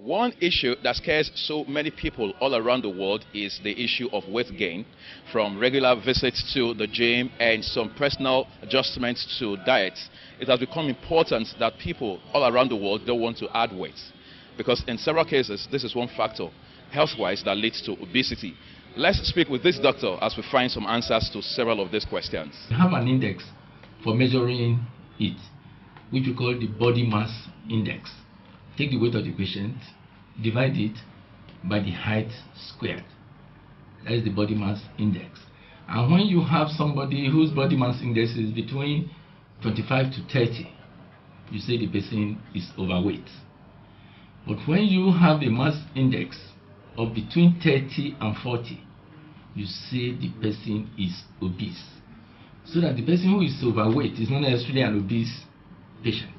One issue that scares so many people all around the world is the issue of weight gain, from regular visits to the gym and some personal adjustments to diet. It has become important that people all around the world don't want to add weight, because in several cases this is one factor health-wise that leads to obesity. Let's speak with this doctor as we find some answers to several of these questions. We have an index for measuring it, which we call the body mass index. Take the weight of the patient, divide it by the height squared. That is the body mass index. And when you have somebody whose body mass index is between 25 to 30, you say the person is overweight. But when you have a mass index of between 30 and 40, you say the person is obese. So that the person who is overweight is not necessarily an obese patient.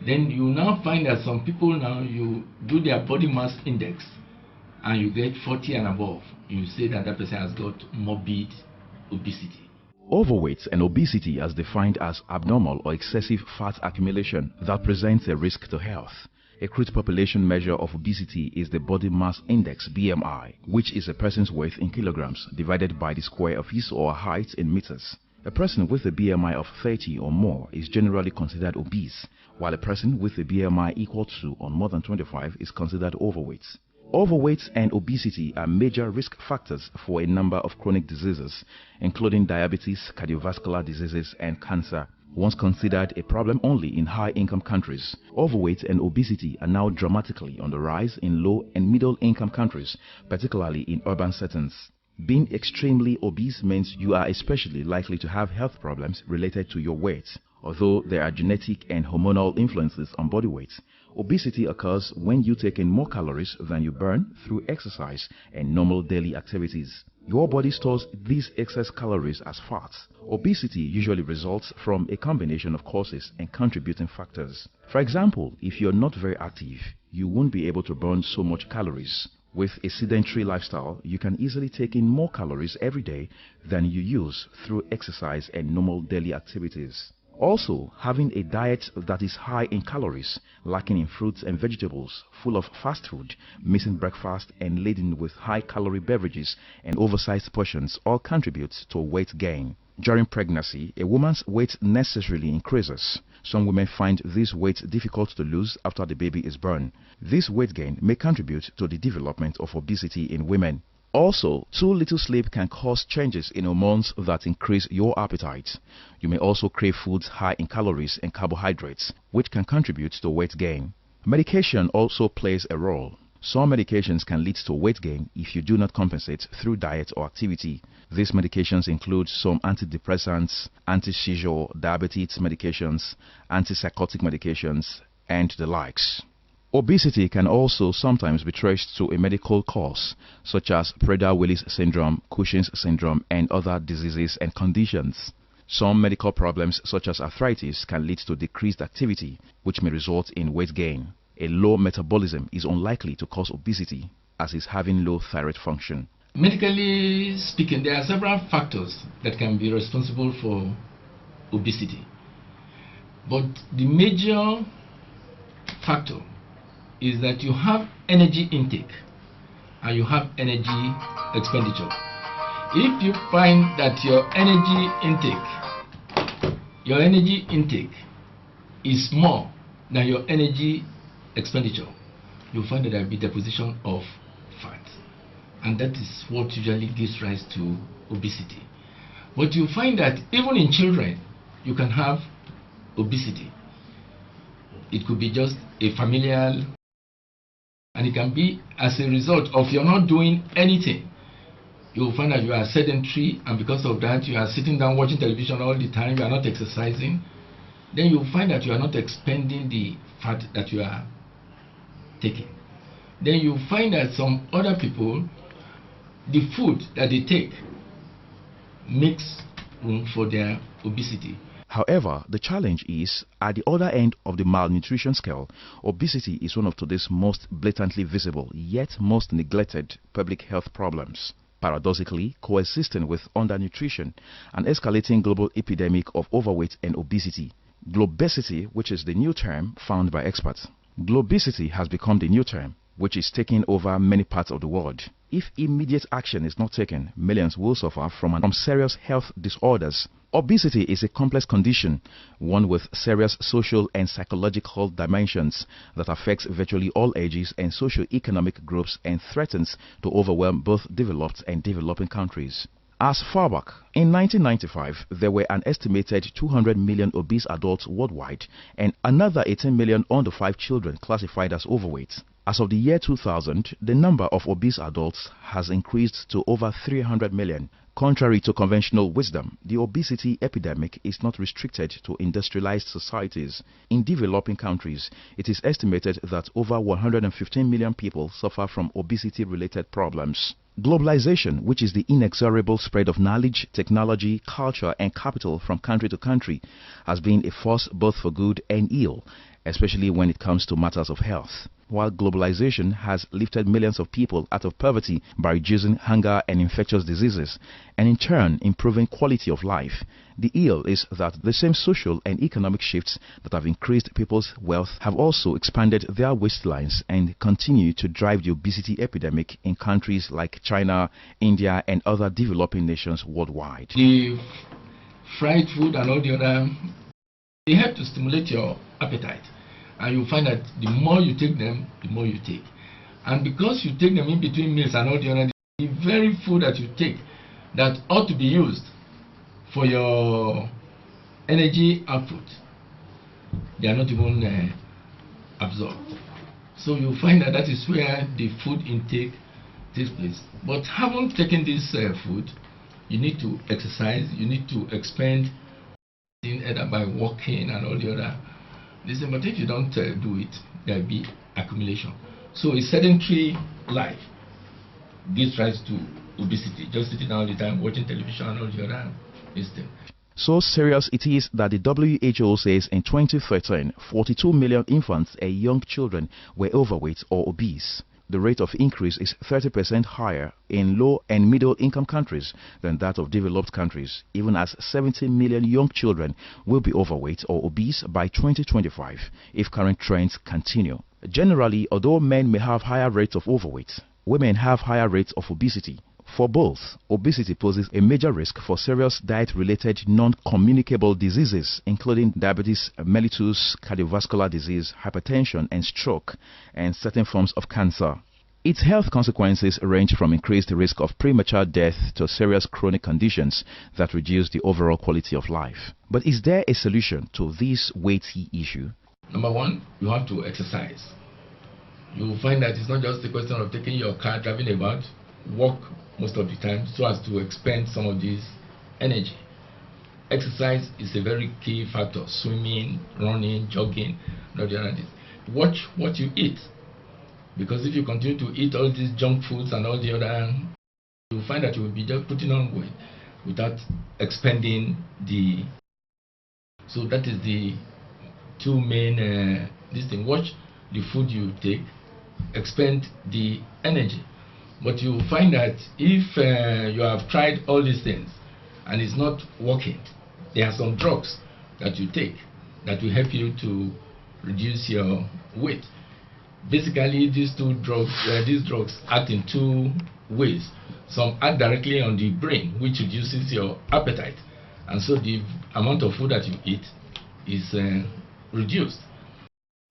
Then you now find that some people now, you do their body mass index and you get 40 and above. You say that that person has got morbid obesity. Overweight and obesity is defined as abnormal or excessive fat accumulation that presents a risk to health. A crude population measure of obesity is the body mass index BMI, which is a person's weight in kilograms divided by the square of his or her height in meters. A person with a BMI of 30 or more is generally considered obese, while a person with a BMI equal to or more than 25 is considered overweight. Overweight and obesity are major risk factors for a number of chronic diseases, including diabetes, cardiovascular diseases, and cancer. Once considered a problem only in high-income countries, overweight and obesity are now dramatically on the rise in low- and middle-income countries, particularly in urban settings. Being extremely obese means you are especially likely to have health problems related to your weight. Although there are genetic and hormonal influences on body weight, obesity occurs when you take in more calories than you burn through exercise and normal daily activities. Your body stores these excess calories as fat. Obesity usually results from a combination of causes and contributing factors. For example, if you're not very active, you won't be able to burn so much calories. With a sedentary lifestyle, you can easily take in more calories every day than you use through exercise and normal daily activities. Also, having a diet that is high in calories, lacking in fruits and vegetables, full of fast food, missing breakfast, and laden with high-calorie beverages and oversized portions all contributes to weight gain. During pregnancy, a woman's weight necessarily increases. Some women find this weight difficult to lose after the baby is born. This weight gain may contribute to the development of obesity in women. Also, too little sleep can cause changes in hormones that increase your appetite. You may also crave foods high in calories and carbohydrates, which can contribute to weight gain. Medication also plays a role. Some medications can lead to weight gain if you do not compensate through diet or activity. These medications include some antidepressants, anti-seizure, diabetes medications, antipsychotic medications, and the likes. Obesity can also sometimes be traced to a medical cause, such as Prader-Willis syndrome, Cushing's syndrome, and other diseases and conditions. Some medical problems, such as arthritis, can lead to decreased activity, which may result in weight gain. A low metabolism is unlikely to cause obesity, as is having low thyroid function. Medically speaking, there are several factors that can be responsible for obesity. But the major factor is that you have energy intake and you have energy expenditure. If you find that your energy intake is more than your energy expenditure, you'll find that there will be deposition of fat, and that is what usually gives rise to obesity. But you find that even in children you can have obesity. It could be just a familial, and it can be as a result of you're not doing anything. You'll find that you are sedentary, and because of that you are sitting down watching television all the time, you are not exercising. Then you'll find that you are not expending the fat that you are taking. Then you find that some other people, the food that they take makes room for their obesity. However, the challenge is, at the other end of the malnutrition scale, obesity is one of today's most blatantly visible, yet most neglected public health problems. Paradoxically, coexisting with undernutrition, an escalating global epidemic of overweight and obesity. Globesity, which is the new term found by experts. Globicity has become the new term, which is taking over many parts of the world. If immediate action is not taken, millions will suffer from serious health disorders. Obesity is a complex condition, one with serious social and psychological dimensions that affects virtually all ages and socio-economic groups and threatens to overwhelm both developed and developing countries. As far back in 1995, there were an estimated 200 million obese adults worldwide and another 18 million under 5 children classified as overweight. As of the year 2000, the number of obese adults has increased to over 300 million. Contrary to conventional wisdom, the obesity epidemic is not restricted to industrialized societies. In developing countries, it is estimated that over 115 million people suffer from obesity-related problems. Globalization, which is the inexorable spread of knowledge, technology, culture and capital from country to country, has been a force both for good and ill, especially when it comes to matters of health. While globalization has lifted millions of people out of poverty by reducing hunger and infectious diseases, and in turn improving quality of life, the ill is that the same social and economic shifts that have increased people's wealth have also expanded their waistlines and continue to drive the obesity epidemic in countries like China, India and other developing nations worldwide. The fried food and all the other, they help to stimulate your appetite. And you find that the more you take them, the more you take. And because you take them in between meals and all the other, the very food that you take that ought to be used for your energy output, they are not even absorbed. So you find that that is where the food intake takes place. But having taken this food, you need to exercise, you need to expend either by walking and all the other. Listen, but if you don't do it, there will be accumulation. So a sedentary life gives rise to obesity. Just sitting all the time, watching television and all the other things. So serious it is that the WHO says in 2013, 42 million infants and young children were overweight or obese. The rate of increase is 30% higher in low and middle income countries than that of developed countries, even as 70 million young children will be overweight or obese by 2025 if current trends continue. Generally, although men may have higher rates of overweight, women have higher rates of obesity. For both, obesity poses a major risk for serious diet-related non-communicable diseases, including diabetes mellitus, cardiovascular disease, hypertension and stroke, and certain forms of cancer. Its health consequences range from increased risk of premature death to serious chronic conditions that reduce the overall quality of life. But is there a solution to this weighty issue? Number one, you have to exercise. You will find that it's not just a question of taking your car, driving about, walk most of the time so as to expend some of this energy. Exercise is a very key factor. Swimming, running, jogging, not the other things. Watch what you eat, because if you continue to eat all these junk foods and all the other, you will find that you will be just putting on weight without expending the. So that is the two main this thing. Watch the food you take, expend the energy. But you find that if you have tried all these things and it's not working, there are some drugs that you take that will help you to reduce your weight. Basically, these drugs act in two ways. Some act directly on the brain, which reduces your appetite, and so the amount of food that you eat is reduced.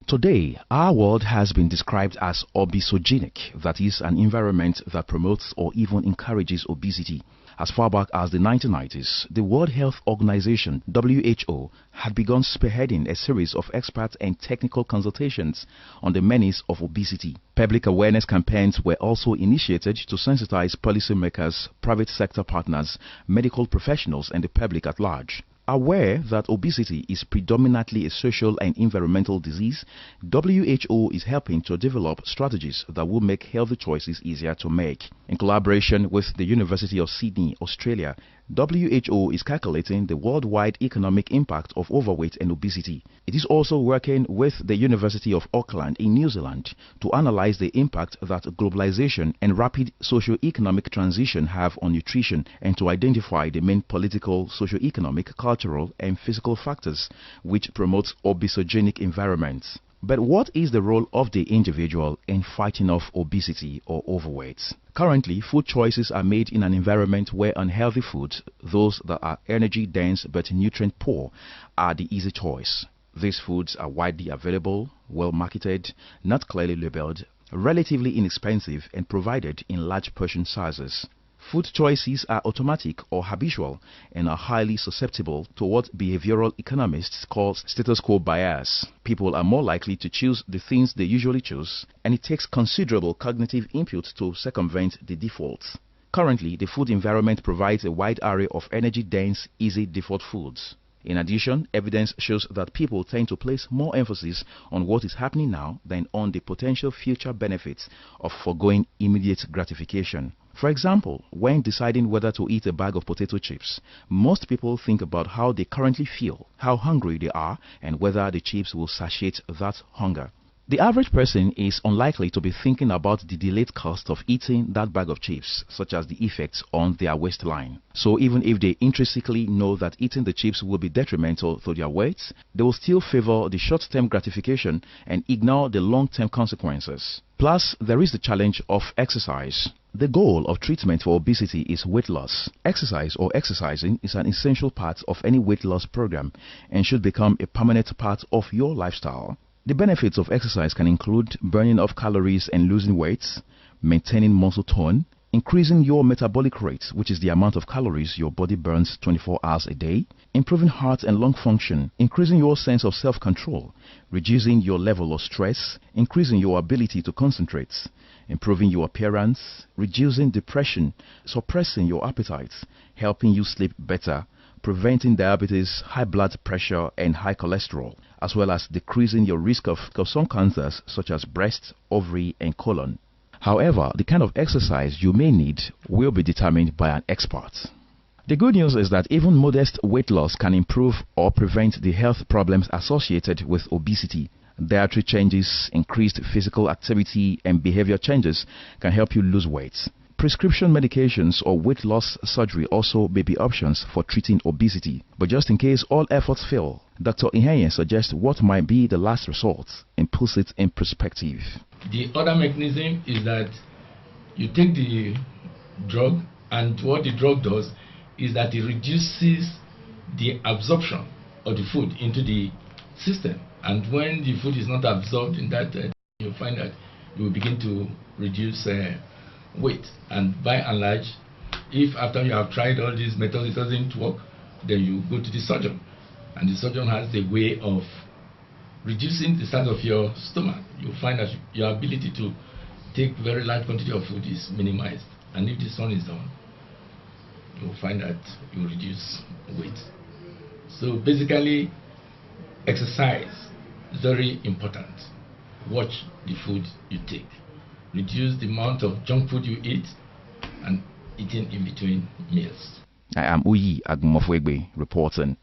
Today, our world has been described as obesogenic, that is, an environment that promotes or even encourages obesity. As far back as the 1990s, the World Health Organization, WHO, had begun spearheading a series of expert and technical consultations on the menace of obesity. Public awareness campaigns were also initiated to sensitize policymakers, private sector partners, medical professionals, and the public at large. Aware that obesity is predominantly a social and environmental disease, WHO is helping to develop strategies that will make healthy choices easier to make. In collaboration with the University of Sydney, Australia, WHO is calculating the worldwide economic impact of overweight and obesity. It is also working with the University of Auckland in New Zealand to analyze the impact that globalization and rapid socio-economic transition have on nutrition and to identify the main political, socio-economic, cultural and physical factors which promote obesogenic environments. But what is the role of the individual in fighting off obesity or overweight? Currently, food choices are made in an environment where unhealthy foods, those that are energy dense but nutrient poor, are the easy choice. These foods are widely available, well marketed, not clearly labeled, relatively inexpensive, and provided in large portion sizes. Food choices are automatic or habitual and are highly susceptible to what behavioral economists call status quo bias. People are more likely to choose the things they usually choose, and it takes considerable cognitive input to circumvent the defaults. Currently, the food environment provides a wide array of energy-dense, easy default foods. In addition, evidence shows that people tend to place more emphasis on what is happening now than on the potential future benefits of foregoing immediate gratification. For example, when deciding whether to eat a bag of potato chips, most people think about how they currently feel, how hungry they are, and whether the chips will satiate that hunger. The average person is unlikely to be thinking about the delayed cost of eating that bag of chips, such as the effects on their waistline. So even if they intrinsically know that eating the chips will be detrimental to their weight, they will still favor the short-term gratification and ignore the long-term consequences. Plus, there is the challenge of exercise. The goal of treatment for obesity is weight loss. Exercise or exercising is an essential part of any weight loss program and should become a permanent part of your lifestyle. The benefits of exercise can include burning off calories and losing weight, maintaining muscle tone, increasing your metabolic rate, which is the amount of calories your body burns 24 hours a day, improving heart and lung function, increasing your sense of self-control, reducing your level of stress, increasing your ability to concentrate, improving your appearance, reducing depression, suppressing your appetite, helping you sleep better, preventing diabetes, high blood pressure and high cholesterol, as well as decreasing your risk of some cancers such as breast, ovary and colon. However, the kind of exercise you may need will be determined by an expert. The good news is that even modest weight loss can improve or prevent the health problems associated with obesity. Dietary changes, increased physical activity and behavior changes can help you lose weight. Prescription medications or weight loss surgery also may be options for treating obesity. But just in case all efforts fail, Dr. Ihenye suggests what might be the last resort and puts it in perspective. The other mechanism is that you take the drug, and what the drug does is that it reduces the absorption of the food into the system. And when the food is not absorbed in that, you find that you will begin to reduce weight. And by and large, if after you have tried all these methods it doesn't work, then you go to the surgeon, and the surgeon has the way of reducing the size of your stomach. You'll find that your ability to take very large quantity of food is minimized, and if this one is done, you'll find that you reduce weight. So basically, exercise is very important. Watch the food you take. Reduce the amount of junk food you eat and eating in between meals. I am Agbomofuegbe reporting.